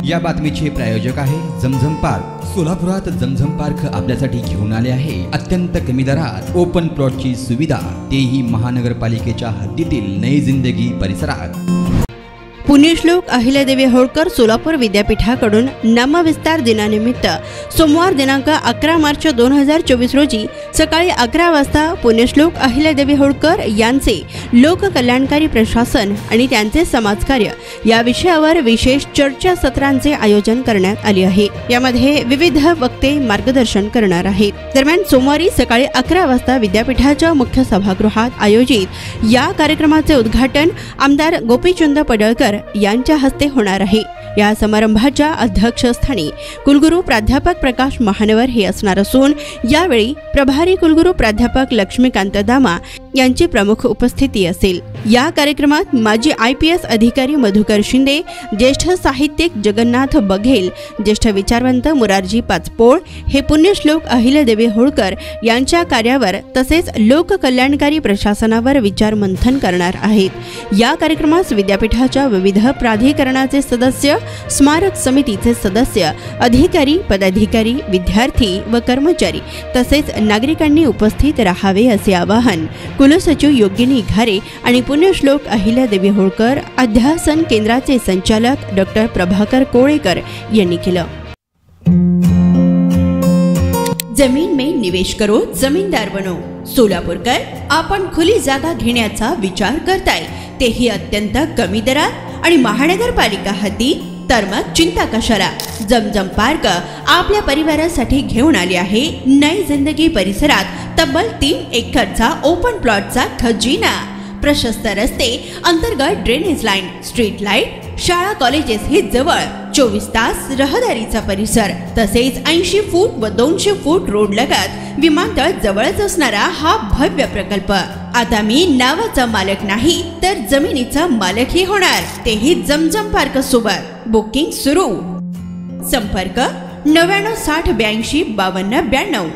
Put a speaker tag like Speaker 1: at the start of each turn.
Speaker 1: या बातमीचे प्रायोजक आहे झमझम पार्क। सोलापुरात झमझम पार्क आपल्यासाठी घेऊन आले आहे अत्यंत कमी दरात ओपन प्लॉटची सुविधा, तेही महानगरपालिकेच्या हद्दीतील नई जिंदगी परिसरात।
Speaker 2: पुण्यश्लोक अहिल्यादेवी होळकर सोलापूर विद्यापीठाकडून नामविस्तार दिनानिमित्त सोमवार दिनांक 11 मार्च 2024 रोजी सकाळी 11 वाजता पुण्यश्लोक अहिल्यादेवी होळकर यांचे लोककल्याणकारी प्रशासन आणि त्यांचे समाजकार्य या विषयावर विशेष चर्चासत्रांचे आयोजन करण्यात आले आहे। यामध्ये विविध वक्ते मार्गदर्शन करणार आहेत। दरम्यान सोमवारी सकाळी 11 वाजता विद्यापीठाच्या मुख्य सभागृहात आयोजित या कार्यक्रमाचे उद्घाटन आमदार गोपीचंद पडळकर यांच्या हस्ते होणार आहे। या समारंभाच्या अध्यक्षस्थानी कुलगुरू प्राध्यापक प्रकाश महानवर हे असणार असून यावेळी प्रभारी कुलगुरू प्राध्यापक लक्ष्मीकांत दामा यांची प्रमुख उपस्थिती असेल। या कार्यक्रमात माजी IPS अधिकारी मधुकर शिंदे, ज्येष्ठ साहित्यिक जगन्नाथ बघेल, ज्येष्ठ विचारवंत मुरारजी पाचपोळ हे पुण्यश्लोक अहिल्यादेवी होळकर यांच्या कार्यावर तसेच लोककल्याणकारी प्रशासनावर विचार मंथन करणार आहेत। या कार्यक्रमास विद्यापीठाच्या विविध प्राधिकरणाचे सदस्य, स्मारक समितीचे सदस्य, अधिकारी, पदाधिकारी, विद्यार्थी व कर्मचारी तसेच नागरिकांनी उपस्थित राहावे असे आवाहन कुलसचिव योगिनी घारे आणि पुण्यश्लोक अहिल्यादेवी होळकर अध्यासन केंद्राचे संचालक डॉक्टर प्रभाकर कोळेकर यांनी केलं। जमीन में निवेश करो, जमीनदार बनो। सोलापूरकर आपण खुली जागा घेण्याचा विचार करताय, तेही अत्यंत कमी दरात आणि महानगरपालिका हद्दीत, तर मग चिंता कशाला। झमझम पार्क आपल्या परिवारासाठी घेऊन आले आहे नई जिंदगी परिसरात तब्बल 3 एकरचा ओपन प्लॉटचा खजिना। प्रशस्त रस्ते, अंतर्गत ड्रेनेज लाईन, स्ट्रीट लाईट, शाळा कॉलेजेस हे जवळ, 24 तास रहदारीचा परिसर, तसेच 80 फूट व 200 फूट रोड लगत विमानतळ जवळच असणारा हा भव्य प्रकल्प। आता मी नावाचा मालक नाही तर जमिनीचा मालकही होणार, तेही झमझम पार्क सोबत। बुकिंग सुरू। संपर्क 99 60 82 52 92।